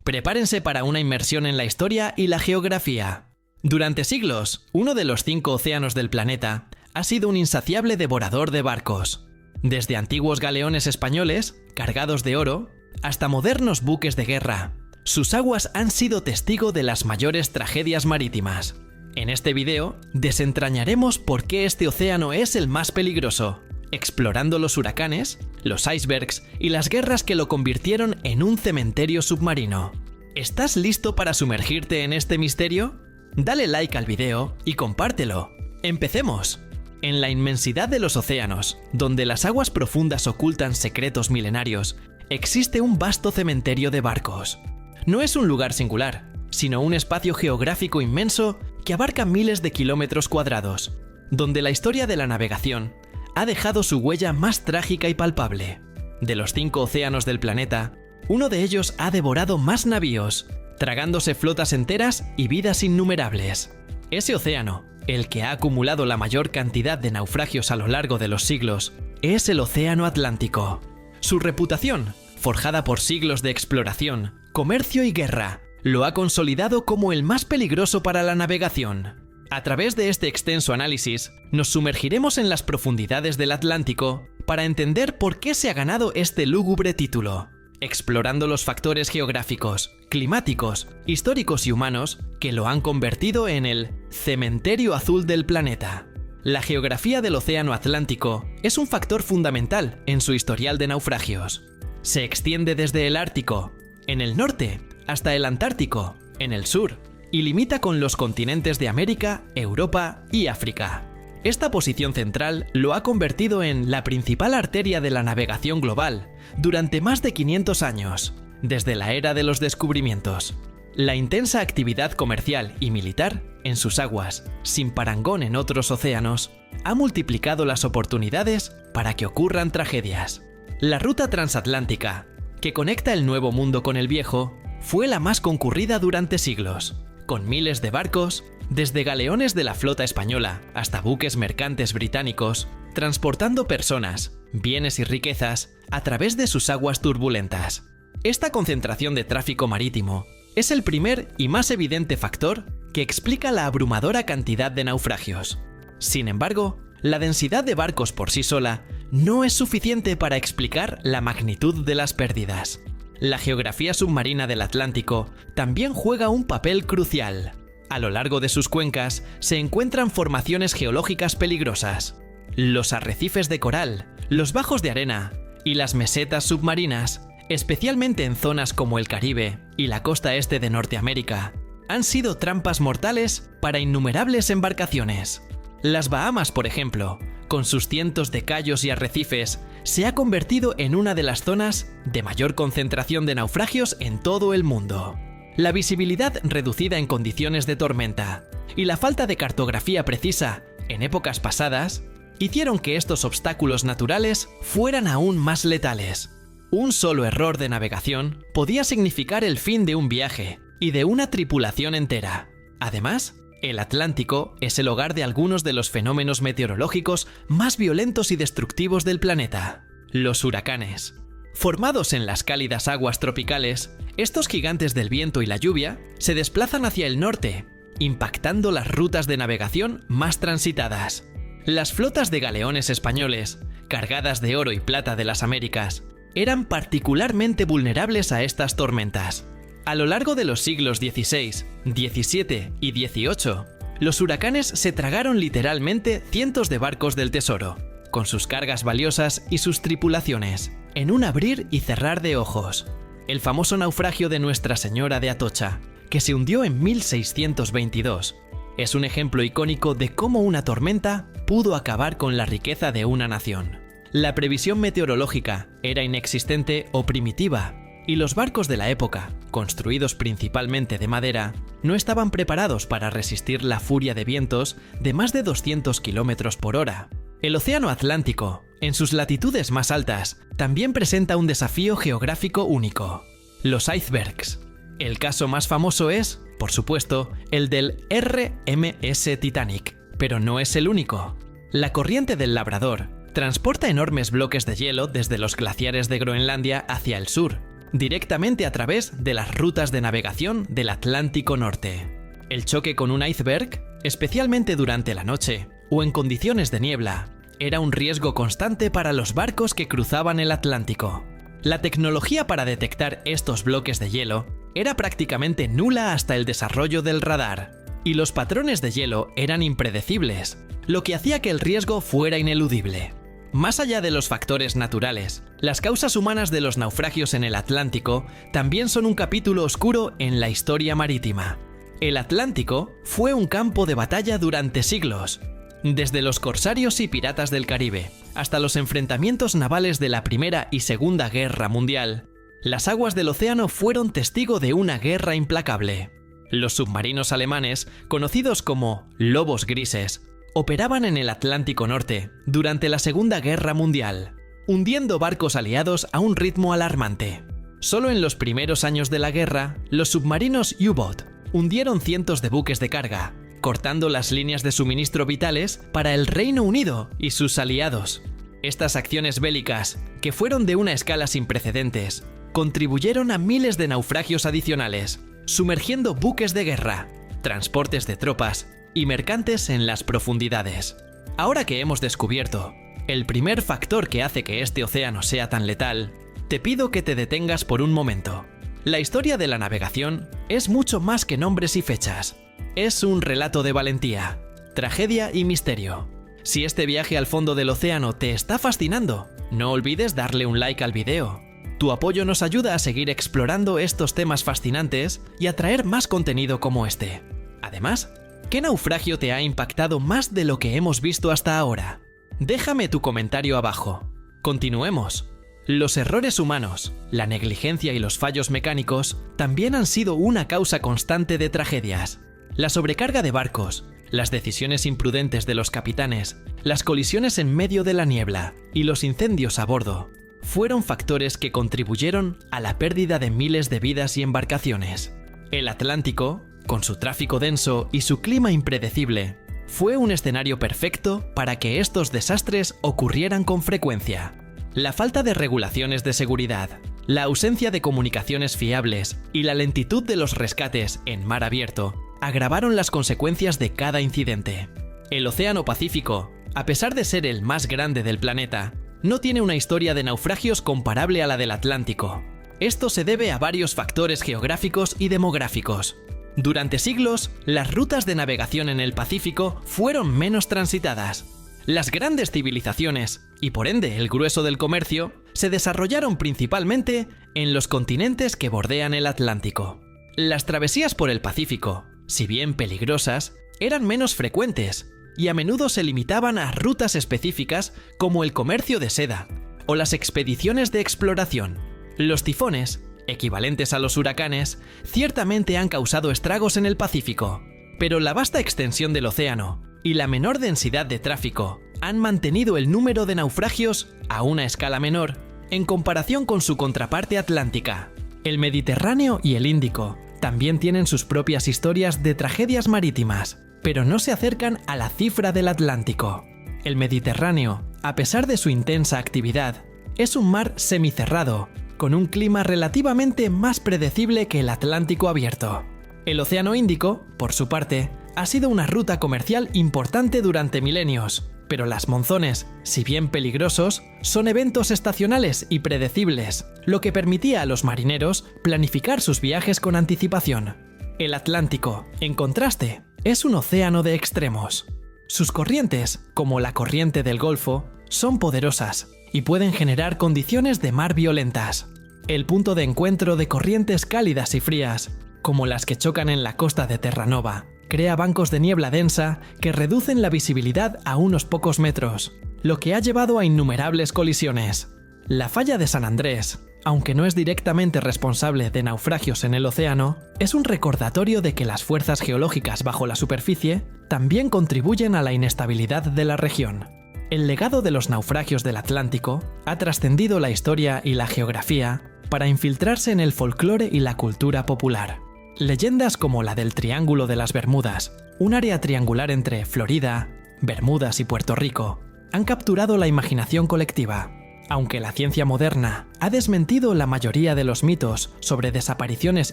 Prepárense para una inmersión en la historia y la geografía. Durante siglos, uno de los 5 océanos del planeta ha sido un insaciable devorador de barcos. Desde antiguos galeones españoles, cargados de oro, hasta modernos buques de guerra, sus aguas han sido testigo de las mayores tragedias marítimas. En este video, desentrañaremos por qué este océano es el más peligroso, explorando los huracanes, los icebergs y las guerras que lo convirtieron en un cementerio submarino. ¿Estás listo para sumergirte en este misterio? Dale like al video y compártelo. ¡Empecemos! En la inmensidad de los océanos, donde las aguas profundas ocultan secretos milenarios, existe un vasto cementerio de barcos. No es un lugar singular, sino un espacio geográfico inmenso que abarca miles de kilómetros cuadrados, donde la historia de la navegación ha dejado su huella más trágica y palpable. De los 5 océanos del planeta, uno de ellos ha devorado más navíos, tragándose flotas enteras y vidas innumerables. Ese océano, el que ha acumulado la mayor cantidad de naufragios a lo largo de los siglos, es el Océano Atlántico. Su reputación, forjada por siglos de exploración, comercio y guerra, lo ha consolidado como el más peligroso para la navegación. A través de este extenso análisis, nos sumergiremos en las profundidades del Atlántico para entender por qué se ha ganado este lúgubre título, explorando los factores geográficos, climáticos, históricos y humanos que lo han convertido en el cementerio azul del planeta. La geografía del Océano Atlántico es un factor fundamental en su historial de naufragios. Se extiende desde el Ártico, en el norte, hasta el Antártico, en el sur, y limita con los continentes de América, Europa y África. Esta posición central lo ha convertido en la principal arteria de la navegación global durante más de 500 años, desde la era de los descubrimientos. La intensa actividad comercial y militar en sus aguas, sin parangón en otros océanos, ha multiplicado las oportunidades para que ocurran tragedias. La ruta transatlántica, que conecta el Nuevo Mundo con el Viejo, fue la más concurrida durante siglos, con miles de barcos, desde galeones de la flota española hasta buques mercantes británicos, transportando personas, bienes y riquezas a través de sus aguas turbulentas. Esta concentración de tráfico marítimo es el primer y más evidente factor que explica la abrumadora cantidad de naufragios. Sin embargo, la densidad de barcos por sí sola no es suficiente para explicar la magnitud de las pérdidas. La geografía submarina del Atlántico también juega un papel crucial. A lo largo de sus cuencas se encuentran formaciones geológicas peligrosas. Los arrecifes de coral, los bajos de arena y las mesetas submarinas, especialmente en zonas como el Caribe y la costa este de Norteamérica, han sido trampas mortales para innumerables embarcaciones. Las Bahamas, por ejemplo, con sus cientos de cayos y arrecifes, se ha convertido en una de las zonas de mayor concentración de naufragios en todo el mundo. La visibilidad reducida en condiciones de tormenta y la falta de cartografía precisa en épocas pasadas hicieron que estos obstáculos naturales fueran aún más letales. Un solo error de navegación podía significar el fin de un viaje y de una tripulación entera. Además, el Atlántico es el hogar de algunos de los fenómenos meteorológicos más violentos y destructivos del planeta, los huracanes. Formados en las cálidas aguas tropicales, estos gigantes del viento y la lluvia se desplazan hacia el norte, impactando las rutas de navegación más transitadas. Las flotas de galeones españoles, cargadas de oro y plata de las Américas, eran particularmente vulnerables a estas tormentas. A lo largo de los siglos XVI, XVII y XVIII, los huracanes se tragaron literalmente cientos de barcos del tesoro, con sus cargas valiosas y sus tripulaciones, en un abrir y cerrar de ojos. El famoso naufragio de Nuestra Señora de Atocha, que se hundió en 1622, es un ejemplo icónico de cómo una tormenta pudo acabar con la riqueza de una nación. La previsión meteorológica era inexistente o primitiva, y los barcos de la época, construidos principalmente de madera, no estaban preparados para resistir la furia de vientos de más de 200 km por hora. El Océano Atlántico, en sus latitudes más altas, también presenta un desafío geográfico único: los icebergs. El caso más famoso es, por supuesto, el del RMS Titanic, pero no es el único. La corriente del Labrador transporta enormes bloques de hielo desde los glaciares de Groenlandia hacia el sur, directamente a través de las rutas de navegación del Atlántico Norte. El choque con un iceberg, especialmente durante la noche o en condiciones de niebla, era un riesgo constante para los barcos que cruzaban el Atlántico. La tecnología para detectar estos bloques de hielo era prácticamente nula hasta el desarrollo del radar, y los patrones de hielo eran impredecibles, lo que hacía que el riesgo fuera ineludible. Más allá de los factores naturales, las causas humanas de los naufragios en el Atlántico también son un capítulo oscuro en la historia marítima. El Atlántico fue un campo de batalla durante siglos. Desde los corsarios y piratas del Caribe hasta los enfrentamientos navales de la Primera y Segunda Guerra Mundial, las aguas del océano fueron testigo de una guerra implacable. Los submarinos alemanes, conocidos como lobos grises, operaban en el Atlántico Norte durante la Segunda Guerra Mundial, hundiendo barcos aliados a un ritmo alarmante. Solo en los primeros años de la guerra, los submarinos U-Boat hundieron cientos de buques de carga, cortando las líneas de suministro vitales para el Reino Unido y sus aliados. Estas acciones bélicas, que fueron de una escala sin precedentes, contribuyeron a miles de naufragios adicionales, sumergiendo buques de guerra, transportes de tropas y mercantes en las profundidades. Ahora que hemos descubierto el primer factor que hace que este océano sea tan letal, te pido que te detengas por un momento. La historia de la navegación es mucho más que nombres y fechas. Es un relato de valentía, tragedia y misterio. Si este viaje al fondo del océano te está fascinando, no olvides darle un like al video. Tu apoyo nos ayuda a seguir explorando estos temas fascinantes y a traer más contenido como este. Además, ¿qué naufragio te ha impactado más de lo que hemos visto hasta ahora? Déjame tu comentario abajo. Continuemos. Los errores humanos, la negligencia y los fallos mecánicos también han sido una causa constante de tragedias. La sobrecarga de barcos, las decisiones imprudentes de los capitanes, las colisiones en medio de la niebla y los incendios a bordo fueron factores que contribuyeron a la pérdida de miles de vidas y embarcaciones. El Atlántico, con su tráfico denso y su clima impredecible, fue un escenario perfecto para que estos desastres ocurrieran con frecuencia. La falta de regulaciones de seguridad, la ausencia de comunicaciones fiables y la lentitud de los rescates en mar abierto agravaron las consecuencias de cada incidente. El Océano Pacífico, a pesar de ser el más grande del planeta, no tiene una historia de naufragios comparable a la del Atlántico. Esto se debe a varios factores geográficos y demográficos. Durante siglos, las rutas de navegación en el Pacífico fueron menos transitadas. Las grandes civilizaciones, y por ende el grueso del comercio, se desarrollaron principalmente en los continentes que bordean el Atlántico. Las travesías por el Pacífico, si bien peligrosas, eran menos frecuentes y a menudo se limitaban a rutas específicas como el comercio de seda o las expediciones de exploración. Los tifones, equivalentes a los huracanes, ciertamente han causado estragos en el Pacífico, pero la vasta extensión del océano y la menor densidad de tráfico han mantenido el número de naufragios a una escala menor en comparación con su contraparte atlántica. El Mediterráneo y el Índico también tienen sus propias historias de tragedias marítimas, pero no se acercan a la cifra del Atlántico. El Mediterráneo, a pesar de su intensa actividad, es un mar semicerrado, con un clima relativamente más predecible que el Atlántico abierto. El Océano Índico, por su parte, ha sido una ruta comercial importante durante milenios, pero las monzones, si bien peligrosos, son eventos estacionales y predecibles, lo que permitía a los marineros planificar sus viajes con anticipación. El Atlántico, en contraste, es un océano de extremos. Sus corrientes, como la corriente del Golfo, son poderosas y pueden generar condiciones de mar violentas. El punto de encuentro de corrientes cálidas y frías, como las que chocan en la costa de Terranova, crea bancos de niebla densa que reducen la visibilidad a unos pocos metros, lo que ha llevado a innumerables colisiones. La falla de San Andrés, aunque no es directamente responsable de naufragios en el océano, es un recordatorio de que las fuerzas geológicas bajo la superficie también contribuyen a la inestabilidad de la región. El legado de los naufragios del Atlántico ha trascendido la historia y la geografía para infiltrarse en el folclore y la cultura popular. Leyendas como la del Triángulo de las Bermudas, un área triangular entre Florida, Bermudas y Puerto Rico, han capturado la imaginación colectiva. Aunque la ciencia moderna ha desmentido la mayoría de los mitos sobre desapariciones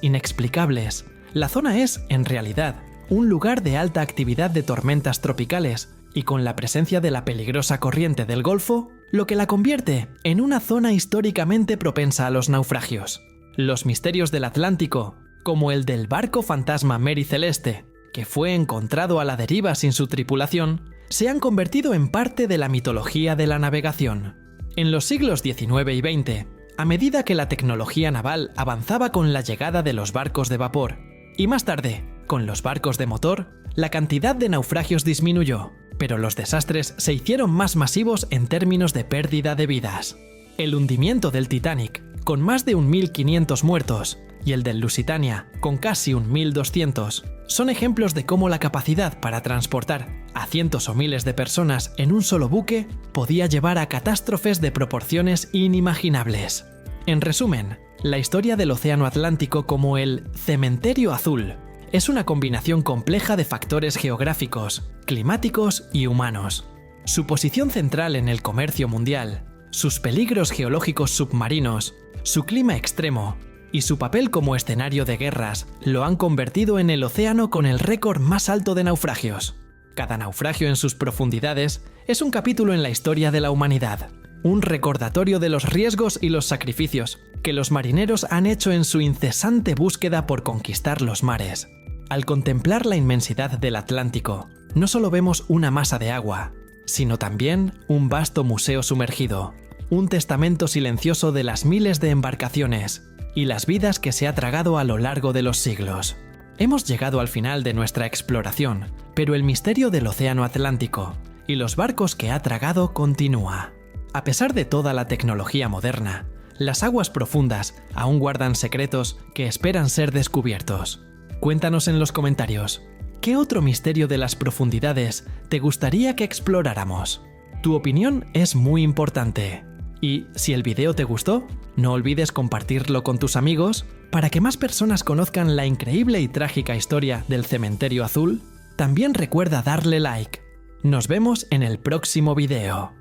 inexplicables, la zona es, en realidad, un lugar de alta actividad de tormentas tropicales y con la presencia de la peligrosa corriente del Golfo, lo que la convierte en una zona históricamente propensa a los naufragios. Los misterios del Atlántico, como el del barco fantasma Mary Celeste, que fue encontrado a la deriva sin su tripulación, se han convertido en parte de la mitología de la navegación. En los siglos XIX y XX, a medida que la tecnología naval avanzaba con la llegada de los barcos de vapor, y más tarde, con los barcos de motor, la cantidad de naufragios disminuyó, pero los desastres se hicieron más masivos en términos de pérdida de vidas. El hundimiento del Titanic, con más de 1.500 muertos, y el del Lusitania, con casi 1.200, son ejemplos de cómo la capacidad para transportar a cientos o miles de personas en un solo buque podía llevar a catástrofes de proporciones inimaginables. En resumen, la historia del Océano Atlántico como el Cementerio Azul es una combinación compleja de factores geográficos, climáticos y humanos. Su posición central en el comercio mundial, sus peligros geológicos submarinos, su clima extremo y su papel como escenario de guerras lo han convertido en el océano con el récord más alto de naufragios. Cada naufragio en sus profundidades es un capítulo en la historia de la humanidad, un recordatorio de los riesgos y los sacrificios que los marineros han hecho en su incesante búsqueda por conquistar los mares. Al contemplar la inmensidad del Atlántico, no solo vemos una masa de agua, sino también un vasto museo sumergido, un testamento silencioso de las miles de embarcaciones y las vidas que se ha tragado a lo largo de los siglos. Hemos llegado al final de nuestra exploración, pero el misterio del Océano Atlántico y los barcos que ha tragado continúa. A pesar de toda la tecnología moderna, las aguas profundas aún guardan secretos que esperan ser descubiertos. Cuéntanos en los comentarios, ¿qué otro misterio de las profundidades te gustaría que exploráramos? Tu opinión es muy importante. Y si el video te gustó, no olvides compartirlo con tus amigos para que más personas conozcan la increíble y trágica historia del Cementerio Azul. También recuerda darle like. Nos vemos en el próximo video.